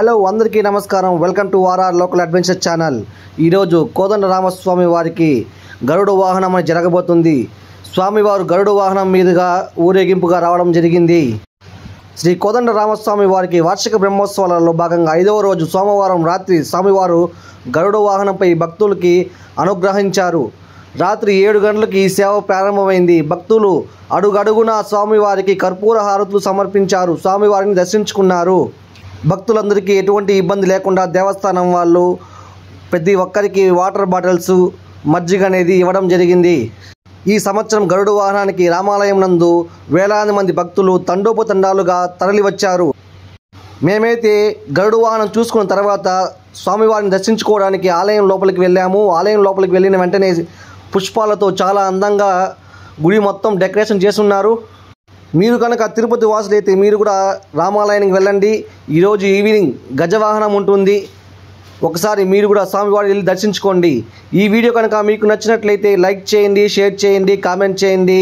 Hello అందరికీ నమస్కారం. Welcome to RR local adventure channel. ఈరోజు కోదండరామస్వామి వారికి గరుడ వాహనం అని జరగబోతుంది. స్వామివారు గరుడ వాహనం మీదుగా ఊరేగింపుగా రావడం జరిగింది. శ్రీ కోదండరామస్వామి వారికి వార్షిక బ్రహ్మోత్సవాలలో భాగంగా 5వ రోజు సోమవారం రాత్రి స్వామివారు గరుడ వాహనంపై భక్తులకి అనుగ్రహించారు. రాత్రి 7 గంటలకు ఈ సేవ ప్రారంభమైంది. భక్తులు అడుగడుగునా స్వామివారికి కర్పూర హారతులు సమర్పించారు. స్వామివారిని దర్శించుకున్నారు. భక్తులందరికీ ఎటువంటి ఇబ్బంది లేకుండా దేవస్థానం వాళ్ళు ప్రతి ఒక్కరికి వాటర్ బాటిల్స్, మజ్జిగ అనేది ఇవ్వడం జరిగింది. ఈ సంవత్సరం గరుడ వాహనానికి రామాలయం నందు వేలాది మంది భక్తులు తండోపతండాలుగా తరలివచ్చారు. మేమైతే గరుడ వాహనం చూసుకున్న తర్వాత స్వామివారిని దర్శించుకోవడానికి ఆలయం లోపలికి వెళ్ళాము. ఆలయం లోపలికి వెళ్ళిన వెంటనే పుష్పాలతో చాలా అందంగా గుడి మొత్తం డెకరేషన్ చేస్తున్నారు. మీరు కనుక తిరుపతి వాసులైతే మీరు కూడా రామాలయానికి వెళ్ళండి. ఈరోజు ఈవినింగ్ గజవాహనం ఉంటుంది. ఒకసారి మీరు కూడా స్వామివారిని వెళ్ళి దర్శించుకోండి. ఈ వీడియో కనుక మీకు నచ్చినట్లయితే లైక్ చేయండి, షేర్ చేయండి, కామెంట్ చేయండి.